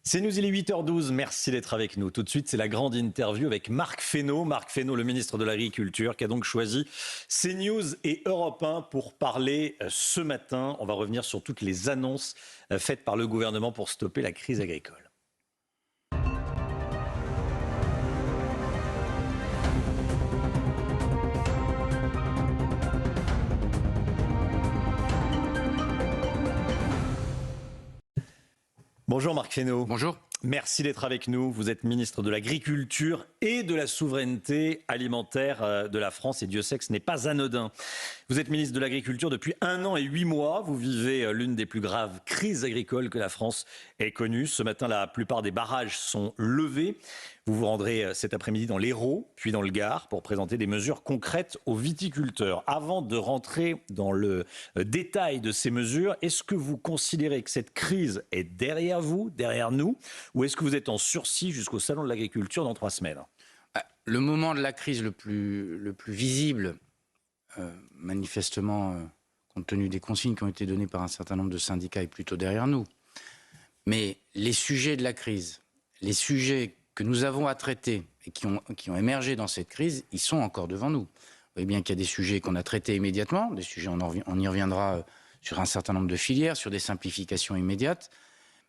C'est News, il est 8h12, merci d'être avec nous. Tout de suite, c'est la grande interview avec Marc Fesneau. Marc Fesneau, le ministre de l'Agriculture, qui a donc choisi CNews et Europe 1 pour parler ce matin. On va revenir sur toutes les annonces faites par le gouvernement pour stopper la crise agricole. Bonjour Marc Fesneau. Bonjour. Merci d'être avec nous. Vous êtes ministre de l'Agriculture et de la Souveraineté alimentaire de la France et Dieu sait que ce n'est pas anodin. Vous êtes ministre de l'Agriculture depuis 1 an et 8 mois. Vous vivez l'une des plus graves crises agricoles que la France ait connues. Ce matin, la plupart des barrages sont levés. Vous vous rendrez cet après-midi dans l'Hérault, puis dans le Gard, pour présenter des mesures concrètes aux viticulteurs. Avant de rentrer dans le détail de ces mesures, est-ce que vous considérez que cette crise est derrière vous, derrière nous, ou est-ce que vous êtes en sursis jusqu'au Salon de l'Agriculture dans 3 semaines ? Le moment de la crise le plus visible, manifestement, compte tenu des consignes qui ont été données par un certain nombre de syndicats, est plutôt derrière nous. Mais les sujets de la crise, les sujets que nous avons à traiter et qui ont émergé dans cette crise, ils sont encore devant nous. Vous voyez bien qu'il y a des sujets qu'on a traités immédiatement, des sujets, on y reviendra sur un certain nombre de filières, sur des simplifications immédiates.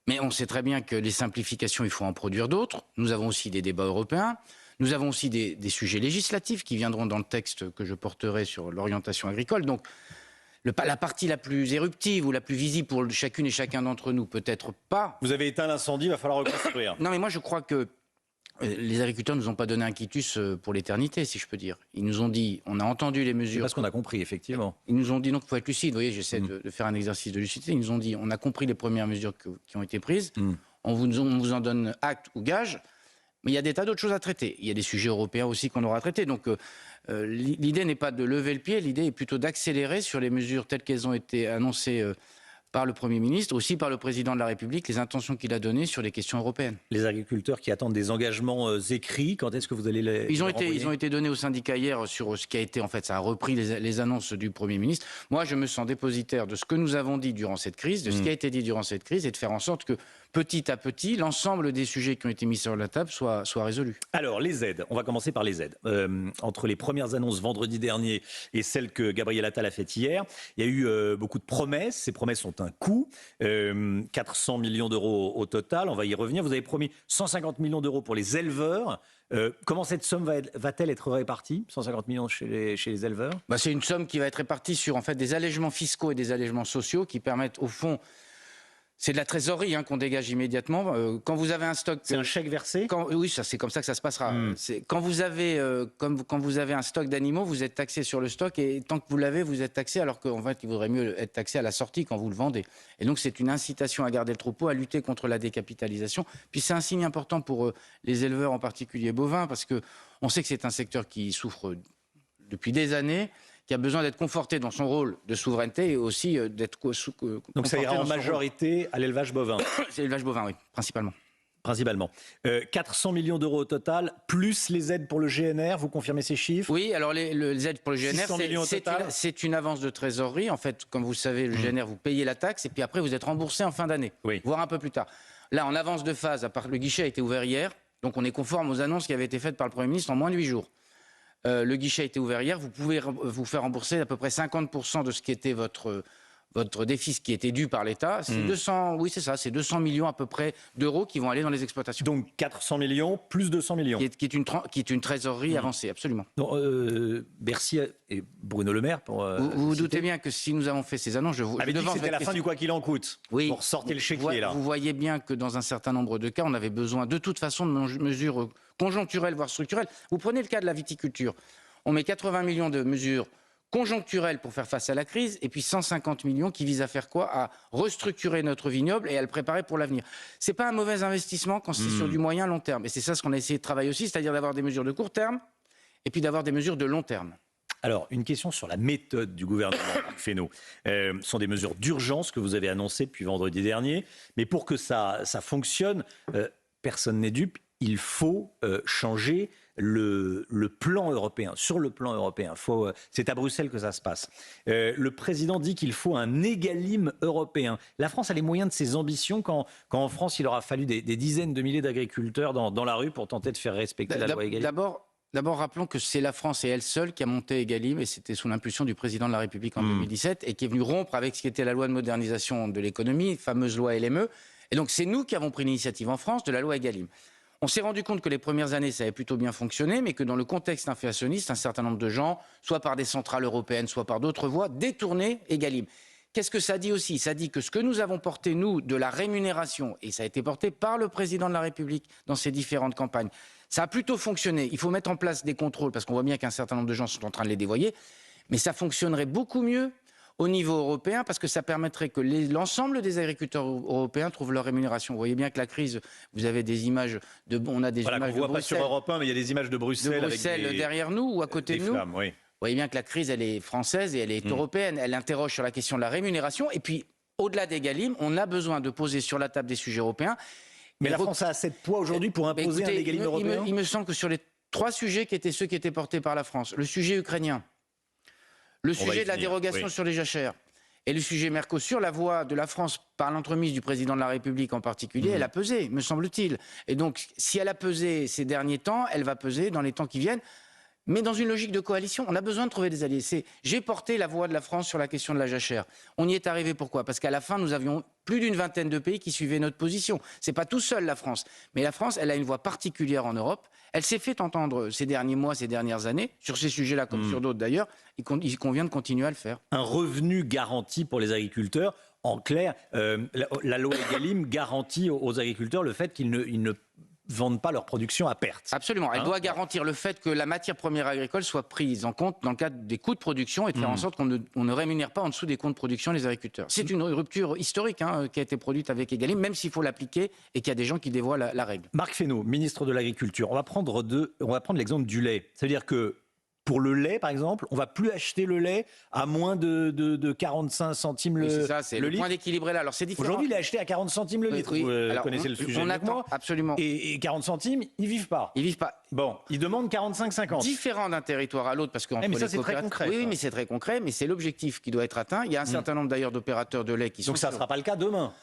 Mais on sait très bien que les simplifications, il faut en produire d'autres. Nous avons aussi des débats européens. Nous avons aussi des sujets législatifs qui viendront dans le texte que je porterai sur l'orientation agricole. Donc, la partie la plus éruptive ou la plus visible pour chacune et chacun d'entre nous, peut-être pas. Vous avez éteint l'incendie, il va falloir reconstruire. Non, mais moi, je crois que les agriculteurs ne nous ont pas donné un quitus pour l'éternité, si je peux dire. Ils nous ont dit, on a entendu les mesures. C'est parce qu'on a compris, effectivement. Ils nous ont dit, donc il faut être lucide. Vous voyez, j'essaie de faire un exercice de lucidité. Ils nous ont dit, on a compris les premières mesures qui ont été prises. On vous en donne acte ou gage. Mais il y a des tas d'autres choses à traiter. Il y a des sujets européens aussi qu'on aura à traiter. Donc l'idée n'est pas de lever le pied, l'idée est plutôt d'accélérer sur les mesures telles qu'elles ont été annoncées par le Premier ministre, aussi par le Président de la République, les intentions qu'il a données sur les questions européennes. Les agriculteurs qui attendent des engagements écrits, quand est-ce que vous allez les ils ont été donnés aux syndicats hier sur ce qui a été, en fait, ça a repris les annonces du Premier ministre. Moi, je me sens dépositaire de ce que nous avons dit durant cette crise, de ce qui a été dit durant cette crise, et de faire en sorte que, petit à petit, l'ensemble des sujets qui ont été mis sur la table soient résolus. Alors, les aides, on va commencer par les aides. Entre les premières annonces vendredi dernier et celles que Gabriel Attal a faites hier, il y a eu beaucoup de promesses. Ces promesses ont un coût, 400 millions d'euros au total, on va y revenir. Vous avez promis 150 millions d'euros pour les éleveurs. Comment cette somme va-t-elle être répartie, 150 millions chez les éleveurs ? C'est une somme qui va être répartie sur en fait, des allègements fiscaux et des allègements sociaux qui permettent au fond... C'est de la trésorerie qu'on dégage immédiatement. Quand vous avez un stock... C'est un chèque versé ? Oui, c'est comme ça que ça se passera. Quand vous avez un stock d'animaux, vous êtes taxé sur le stock et tant que vous l'avez, vous êtes taxé alors qu'en fait, il vaudrait mieux être taxé à la sortie quand vous le vendez. Et donc, c'est une incitation à garder le troupeau, à lutter contre la décapitalisation. Puis, c'est un signe important pour les éleveurs, en particulier bovins, parce qu'on sait que c'est un secteur qui souffre depuis des années, qui a besoin d'être conforté dans son rôle de souveraineté et aussi d'être donc ça ira en majorité à l'élevage bovin. C'est l'élevage bovin, oui, principalement. Principalement. 400 millions d'euros au total, plus les aides pour le GNR, vous confirmez ces chiffres ? Oui, alors les aides pour le GNR, c'est une avance de trésorerie. En fait, comme vous savez, le GNR, vous payez la taxe et puis après, vous êtes remboursé en fin d'année, voire un peu plus tard. Là, en avance de phase, le guichet a été ouvert hier, donc on est conforme aux annonces qui avaient été faites par le Premier ministre en moins de 8 jours. Le guichet a été ouvert hier, vous pouvez vous faire rembourser à peu près 50% de ce qui était votre déficit qui était dû par l'État. C'est 200 millions à peu près d'euros qui vont aller dans les exploitations. Donc 400 millions plus 200 millions. Qui est une trésorerie avancée, absolument. Donc, Bercy et Bruno Le Maire pour... vous vous doutez bien que si nous avons fait ces annonces... avait dit que c'était la fin du quoi qu'il en coûte. Oui, pour sortir le chéquier là. Vous voyez bien que dans un certain nombre de cas, on avait besoin de toute façon de mesures conjoncturelles, voire structurelles. Vous prenez le cas de la viticulture. On met 80 millions de mesures conjoncturelles pour faire face à la crise, et puis 150 millions qui visent à faire quoi ? À restructurer notre vignoble et à le préparer pour l'avenir. C'est pas un mauvais investissement quand c'est sur du moyen long terme. Et c'est ça ce qu'on a essayé de travailler aussi, c'est-à-dire d'avoir des mesures de court terme et puis d'avoir des mesures de long terme. Alors, une question sur la méthode du gouvernement, Marc Fesneau. Ce sont des mesures d'urgence que vous avez annoncées depuis vendredi dernier, mais pour que ça fonctionne, personne n'est dupe. il faut changer le plan européen. Sur le plan européen, c'est à Bruxelles que ça se passe. Le président dit qu'il faut un égalime européen. La France a les moyens de ses ambitions quand en France, il aura fallu des dizaines de milliers d'agriculteurs dans la rue pour tenter de faire respecter la loi Egalim. D'abord, rappelons que c'est la France et elle seule qui a monté Egalim, et c'était sous l'impulsion du président de la République en 2017, et qui est venu rompre avec ce qui était la loi de modernisation de l'économie, fameuse loi LME. Et donc c'est nous qui avons pris l'initiative en France de la loi Egalim. On s'est rendu compte que les premières années, ça avait plutôt bien fonctionné, mais que dans le contexte inflationniste, un certain nombre de gens, soit par des centrales européennes, soit par d'autres voies, détournaient Egalim. Qu'est-ce que ça dit aussi? Ça dit que ce que nous avons porté, nous, de la rémunération, et ça a été porté par le président de la République dans ses différentes campagnes, ça a plutôt fonctionné. Il faut mettre en place des contrôles, parce qu'on voit bien qu'un certain nombre de gens sont en train de les dévoyer, mais ça fonctionnerait beaucoup mieux au niveau européen, parce que ça permettrait que l'ensemble des agriculteurs européens trouvent leur rémunération. Vous voyez bien que la crise, vous avez des images on a des images on voit de pas sur Europe 1, mais il y a des images de Bruxelles, avec derrière nous ou à côté de nous. Flammes, oui. Vous voyez bien que la crise, elle est française et elle est européenne. Elle interroge sur la question de la rémunération. Et puis, au-delà d'Egalim, on a besoin de poser sur la table des sujets européens. Mais la France a assez de poids aujourd'hui pour imposer un Egalim européen? Il me semble que sur les 3 sujets qui étaient ceux qui étaient portés par la France, le sujet ukrainien, le sujet de la dérogation sur les jachères et le sujet Mercosur, la voix de la France, par l'entremise du président de la République en particulier, elle a pesé, me semble-t-il. Et donc, si elle a pesé ces derniers temps, elle va peser dans les temps qui viennent. Mais dans une logique de coalition, on a besoin de trouver des alliés. J'ai porté la voix de la France sur la question de la jachère. On y est arrivé pourquoi? Parce qu'à la fin, nous avions plus d'une vingtaine de pays qui suivaient notre position. C'est pas tout seul la France. Mais la France, elle a une voix particulière en Europe. Elle s'est fait entendre ces derniers mois, ces dernières années, sur ces sujets-là comme sur d'autres d'ailleurs. Il convient de continuer à le faire. Un revenu garanti pour les agriculteurs. En clair, la loi Egalim garantit aux agriculteurs le fait qu'ils ne vendent pas leur production à perte. Absolument. Elle doit garantir le fait que la matière première agricole soit prise en compte dans le cadre des coûts de production et de faire en sorte qu'on ne rémunère pas en dessous des coûts de production les agriculteurs. C'est une rupture historique qui a été produite avec Egalim, même s'il faut l'appliquer et qu'il y a des gens qui dévoient la règle. Marc Fesneau, ministre de l'Agriculture, on va prendre l'exemple du lait. Ça veut dire que pour le lait, par exemple, on ne va plus acheter le lait à moins de 45 centimes le litre. C'est ça, c'est le point d'équilibre est là. Alors c'est différent. Aujourd'hui, il est acheté à 40 centimes le litre. Vous connaissez le sujet. On attend, absolument. Et 40 centimes, ils ne vivent pas. Ils vivent pas. Bon, ils demandent 45,50. Différent d'un territoire à l'autre, parce que mais ça, c'est très concret. Oui, mais c'est très concret, mais c'est l'objectif qui doit être atteint. Il y a un certain nombre d'ailleurs d'opérateurs de lait qui sont. Donc ça ne sera pas le cas demain.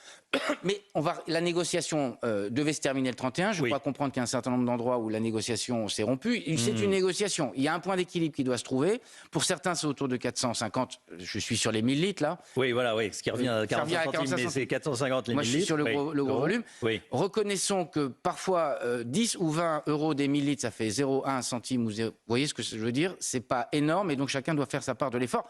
Mais la négociation devait se terminer le 31. Je crois comprendre qu'il y a un certain nombre d'endroits où la négociation s'est rompue. C'est une négociation. Il y a un point d'équilibre qui doit se trouver. Pour certains, c'est autour de 450. Je suis sur les 1000 litres, là. Oui, voilà, oui. Ce qui revient à 45 centimes, mais c'est 450 les 1000 litres. Moi, je suis sur le gros volume. Oui. Reconnaissons que parfois, 10 ou 20 euros des 1000 litres, ça fait 0,1 centime ou 0. Vous voyez ce que je veux dire? C'est pas énorme et donc chacun doit faire sa part de l'effort.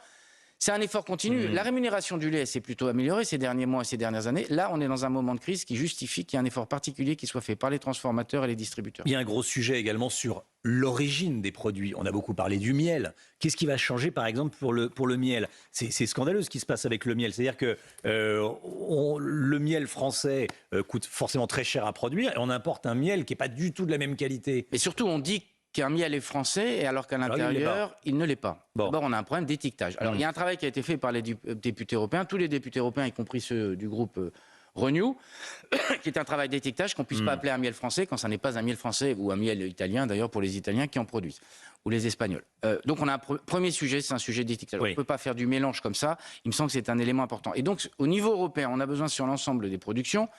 C'est un effort continu. La rémunération du lait s'est plutôt améliorée ces derniers mois et ces dernières années. Là, on est dans un moment de crise qui justifie qu'il y ait un effort particulier qui soit fait par les transformateurs et les distributeurs. Il y a un gros sujet également sur l'origine des produits. On a beaucoup parlé du miel. Qu'est-ce qui va changer, par exemple, pour le miel? C'est scandaleux ce qui se passe avec le miel. C'est-à-dire que le miel français coûte forcément très cher à produire et on importe un miel qui n'est pas du tout de la même qualité. Et surtout, on dit qu'un miel est français, alors qu'à l'intérieur, il ne l'est pas. Bon. D'abord, on a un problème d'étiquetage. Alors, il y a un travail qui a été fait par les députés européens, tous les députés européens, y compris ceux du groupe Renew, qui est un travail d'étiquetage qu'on ne puisse pas appeler un miel français quand ça n'est pas un miel français, ou un miel italien, d'ailleurs, pour les Italiens qui en produisent, ou les Espagnols. Donc, on a un premier sujet, c'est un sujet d'étiquetage. On ne peut pas faire du mélange comme ça. Il me semble que c'est un élément important. Et donc, au niveau européen, on a besoin, sur l'ensemble des productions,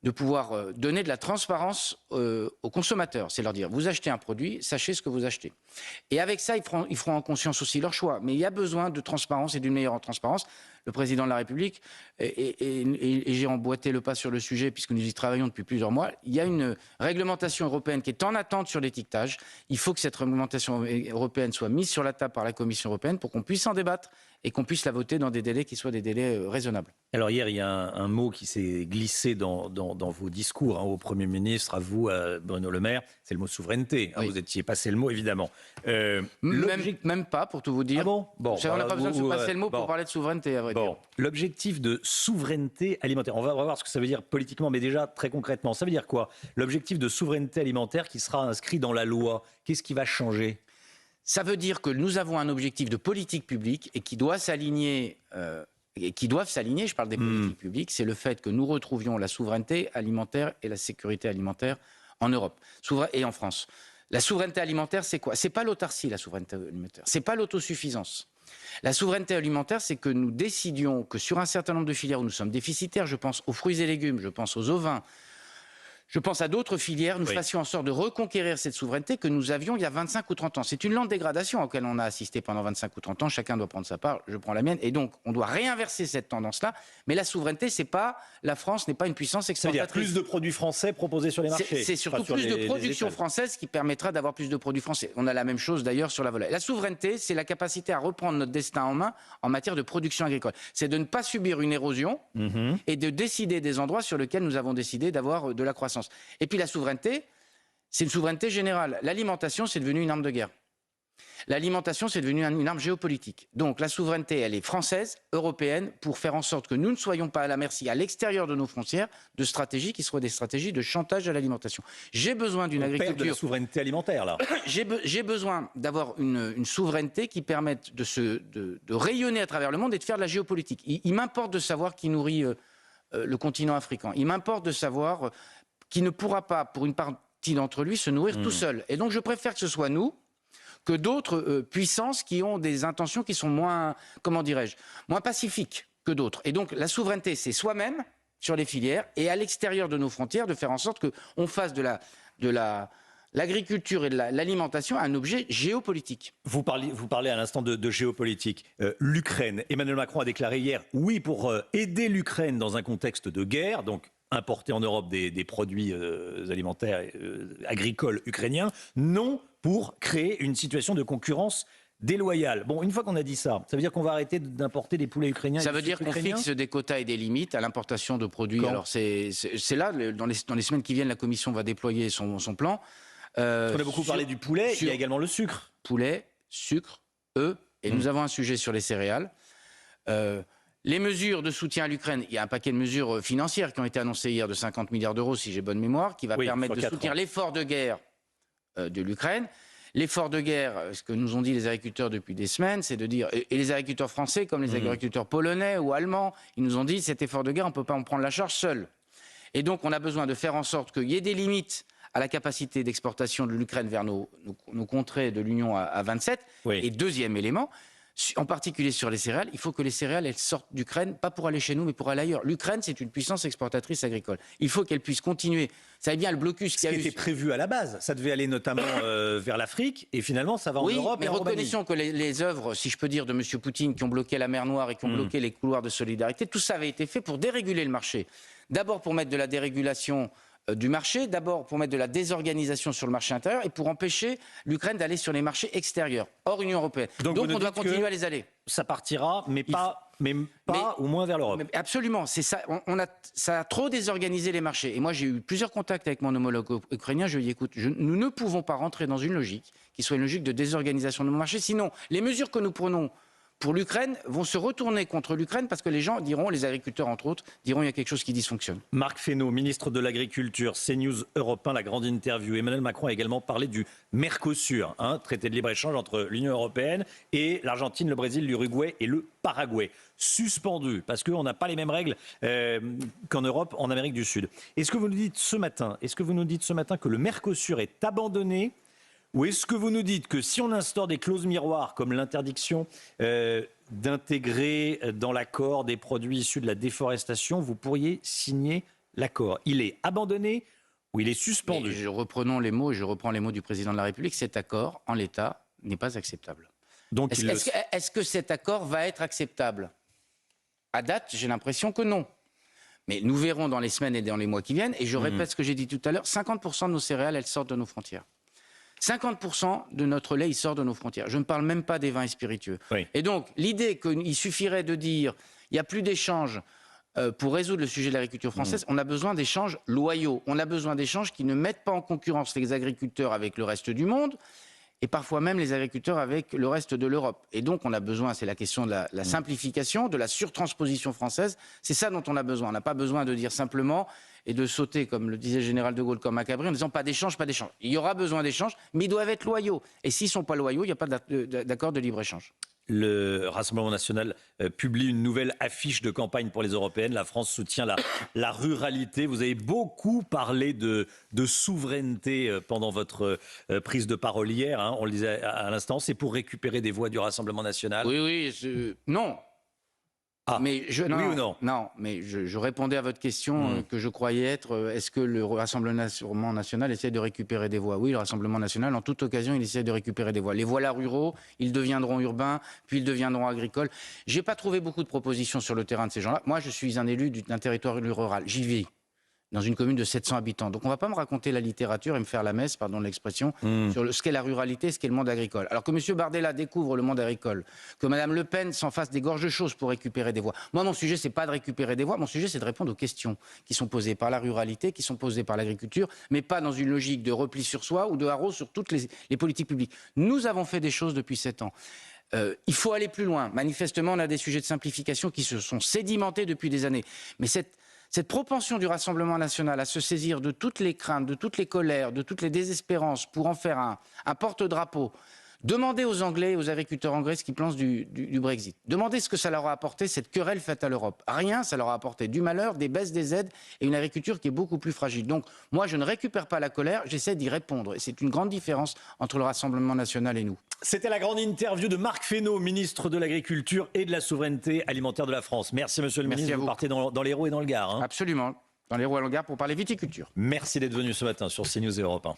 de pouvoir donner de la transparence aux consommateurs. C'est leur dire, vous achetez un produit, sachez ce que vous achetez. Et avec ça, ils feront en conscience aussi leur choix. Mais il y a besoin de transparence et d'une meilleure transparence. Le président de la République, et j'ai emboîté le pas sur le sujet, puisque nous y travaillons depuis plusieurs mois, il y a une réglementation européenne qui est en attente sur l'étiquetage. Il faut que cette réglementation européenne soit mise sur la table par la Commission européenne pour qu'on puisse en débattre et qu'on puisse la voter dans des délais qui soient des délais raisonnables. Alors hier, il y a un mot qui s'est glissé dans vos discours, au Premier ministre, à vous, à Bruno Le Maire, c'est le mot souveraineté. Oui. Vous étiez passé le mot, évidemment. Même pas, pour tout vous dire. Ah bon, on n'a pas besoin de se passer le mot pour parler de souveraineté, à vrai dire. L'objectif de souveraineté alimentaire, on va voir ce que ça veut dire politiquement, mais déjà très concrètement, ça veut dire quoi? L'objectif de souveraineté alimentaire qui sera inscrit dans la loi, qu'est-ce qui va changer? Ça veut dire que nous avons un objectif de politique publique et qui doit s'aligner, et qui doivent s'aligner, je parle des politiques publiques, c'est le fait que nous retrouvions la souveraineté alimentaire et la sécurité alimentaire en Europe et en France. La souveraineté alimentaire, c'est quoi? C'est pas l'autarcie, la souveraineté alimentaire. C'est pas l'autosuffisance. La souveraineté alimentaire, c'est que nous décidions que sur un certain nombre de filières où nous sommes déficitaires, je pense aux fruits et légumes, je pense aux ovins, je pense à d'autres filières, nous fassions en sorte de reconquérir cette souveraineté que nous avions il y a 25 ou 30 ans. C'est une lente dégradation à laquelle on a assisté pendant 25 ou 30 ans. Chacun doit prendre sa part, je prends la mienne. Et donc, on doit réinverser cette tendance-là. Mais la souveraineté, c'est pas... La France n'est pas une puissance exportatrice. C'est-à-dire plus de produits français proposés sur les marchés. C'est surtout plus de production française qui permettra d'avoir plus de produits français. On a la même chose d'ailleurs sur la volaille. La souveraineté, c'est la capacité à reprendre notre destin en main en matière de production agricole. C'est de ne pas subir une érosion et de décider des endroits sur lesquels nous avons décidé d'avoir de la croissance. Et puis la souveraineté, c'est une souveraineté générale. L'alimentation, c'est devenu une arme de guerre. L'alimentation, c'est devenu une arme géopolitique. Donc la souveraineté, elle est française, européenne, pour faire en sorte que nous ne soyons pas à la merci, à l'extérieur de nos frontières, de stratégies qui soient des stratégies de chantage à l'alimentation. J'ai besoin d'une agriculture... On perd de la souveraineté alimentaire, là. J'ai besoin d'avoir une souveraineté qui permette de rayonner à travers le monde et de faire de la géopolitique. Il m'importe de savoir qui nourrit le continent africain. Il m'importe de savoir... qui ne pourra pas, pour une partie d'entre lui, se nourrir tout seul. Et donc je préfère que ce soit nous que d'autres puissances qui ont des intentions qui sont moins, comment dirais-je, moins pacifiques que d'autres. Et donc la souveraineté, c'est soi-même sur les filières et à l'extérieur de nos frontières de faire en sorte qu'on fasse de l'agriculture et de l'alimentation un objet géopolitique. Vous parlez à l'instant de géopolitique. L'Ukraine, Emmanuel Macron a déclaré hier, oui, pour aider l'Ukraine dans un contexte de guerre, donc importer en Europe des produits alimentaires agricoles ukrainiens, non pour créer une situation de concurrence déloyale. Bon, une fois qu'on a dit ça, ça veut dire qu'on va arrêter d'importer des poulets ukrainiens? Ça veut dire qu'on fixe des quotas et des limites à l'importation de produits. Alors c'est là, dans les semaines qui viennent, la Commission va déployer son plan. On a beaucoup parlé du poulet, il y a également le sucre. Poulet, sucre, œufs, et nous avons un sujet sur les céréales. Les mesures de soutien à l'Ukraine, il y a un paquet de mesures financières qui ont été annoncées hier de 50 milliards d'euros, si j'ai bonne mémoire, qui va permettre de soutenir l'effort de guerre de l'Ukraine. L'effort de guerre, ce que nous ont dit les agriculteurs depuis des semaines, c'est de dire, et les agriculteurs français comme les agriculteurs polonais ou allemands, ils nous ont dit, cet effort de guerre, on ne peut pas en prendre la charge seul. Et donc on a besoin de faire en sorte qu'il y ait des limites à la capacité d'exportation de l'Ukraine vers nos contrées de l'Union à 27. Et deuxième élément, en particulier sur les céréales, il faut que les céréales elles sortent d'Ukraine, pas pour aller chez nous, mais pour aller ailleurs. L'Ukraine, c'est une puissance exportatrice agricole. Il faut qu'elle puisse continuer. Vous savez bien le blocus qu'il y a eu. Ce qui était prévu à la base, ça devait aller notamment vers l'Afrique, et finalement ça va en Europe et en Roumanie. Mais reconnaissons que les œuvres, si je peux dire, de M. Poutine, qui ont bloqué la mer Noire et qui ont bloqué les couloirs de solidarité, tout ça avait été fait pour déréguler le marché. D'abord pour mettre de la dérégulation du marché, d'abord pour mettre de la désorganisation sur le marché intérieur et pour empêcher l'Ukraine d'aller sur les marchés extérieurs, hors Union européenne. Donc on doit continuer à les aller. Ça partira, mais pas au moins vers l'Europe. Absolument, c'est ça. Ça a trop désorganisé les marchés. Et moi, j'ai eu plusieurs contacts avec mon homologue ukrainien. Je lui ai dit, écoute, nous ne pouvons pas rentrer dans une logique qui soit une logique de désorganisation de nos marchés. Sinon, les mesures que nous prenons pour l'Ukraine vont se retourner contre l'Ukraine parce que les gens diront, les agriculteurs entre autres, diront il y a quelque chose qui dysfonctionne. Marc Fesneau, ministre de l'Agriculture, CNews Europe 1, la grande interview. Emmanuel Macron a également parlé du Mercosur, traité de libre-échange entre l'Union européenne et l'Argentine, le Brésil, l'Uruguay et le Paraguay. Suspendu, parce qu'on n'a pas les mêmes règles qu'en Europe, en Amérique du Sud. Est-ce que vous nous dites ce matin que le Mercosur est abandonné? Ou est-ce que vous nous dites que si on instaure des clauses miroirs comme l'interdiction d'intégrer dans l'accord des produits issus de la déforestation, vous pourriez signer l'accord? Il est abandonné ou il est suspendu? Reprenons les mots, et je reprends les mots du président de la République, cet accord, en l'état, n'est pas acceptable. Est-ce que cet accord va être acceptable? À date, j'ai l'impression que non. Mais nous verrons dans les semaines et dans les mois qui viennent, et je répète ce que j'ai dit tout à l'heure, 50% de nos céréales, elles sortent de nos frontières. 50% de notre lait, il sort de nos frontières. Je ne parle même pas des vins et spiritueux. Et donc, l'idée qu'il suffirait de dire il n'y a plus d'échanges pour résoudre le sujet de l'agriculture française, on a besoin d'échanges loyaux. On a besoin d'échanges qui ne mettent pas en concurrence les agriculteurs avec le reste du monde et parfois même les agriculteurs avec le reste de l'Europe. Et donc, on a besoin, c'est la question de la simplification, de la surtransposition française. C'est ça dont on a besoin. On n'a pas besoin de dire simplement et de sauter, comme le disait le général de Gaulle, comme un cabri, en disant pas d'échange, pas d'échange. Il y aura besoin d'échanges, mais ils doivent être loyaux. Et s'ils ne sont pas loyaux, il n'y a pas d'accord de libre-échange. le Rassemblement national publie une nouvelle affiche de campagne pour les européennes. La France soutient la ruralité. Vous avez beaucoup parlé de souveraineté pendant votre prise de parole hier. On le disait à l'instant. C'est pour récupérer des voix du Rassemblement national? Oui, non. Ah, mais oui ou non? Non, mais je répondais à votre question que je croyais être est-ce que le Rassemblement national essaie de récupérer des voix? Oui, le Rassemblement national, en toute occasion, il essaie de récupérer des voix. Les voilà ruraux, ils deviendront urbains, puis ils deviendront agricoles. J'ai pas trouvé beaucoup de propositions sur le terrain de ces gens-là. Moi, je suis un élu d'un territoire rural. J'y vis. Dans une commune de 700 habitants. Donc on ne va pas me raconter la littérature et me faire la messe, pardon de l'expression, sur ce qu'est la ruralité, ce qu'est le monde agricole. Alors que M. Bardella découvre le monde agricole, que Mme Le Pen s'en fasse des gorges chaudes pour récupérer des voix. Moi, mon sujet, c'est pas de récupérer des voix, mon sujet, c'est de répondre aux questions qui sont posées par la ruralité, qui sont posées par l'agriculture, mais pas dans une logique de repli sur soi ou de haro sur toutes les politiques publiques. Nous avons fait des choses depuis 7 ans. Il faut aller plus loin. Manifestement, on a des sujets de simplification qui se sont sédimentés depuis des années. Mais cette propension du Rassemblement national à se saisir de toutes les craintes, de toutes les colères, de toutes les désespérances pour en faire un porte-drapeau. Demandez aux Anglais, aux agriculteurs anglais ce qu'ils pensent du Brexit. Demandez ce que ça leur a apporté, cette querelle faite à l'Europe. Rien, ça leur a apporté du malheur, des baisses des aides et une agriculture qui est beaucoup plus fragile. Donc moi, je ne récupère pas la colère, j'essaie d'y répondre. Et c'est une grande différence entre le Rassemblement national et nous. C'était la grande interview de Marc Fesneau, ministre de l'Agriculture et de la Souveraineté alimentaire de la France. Merci Monsieur le ministre, vous partez dans l'Hérault et dans le Gard. Absolument, dans l'Hérault et dans le Gard pour parler viticulture. Merci d'être venu ce matin sur CNews et Europe 1.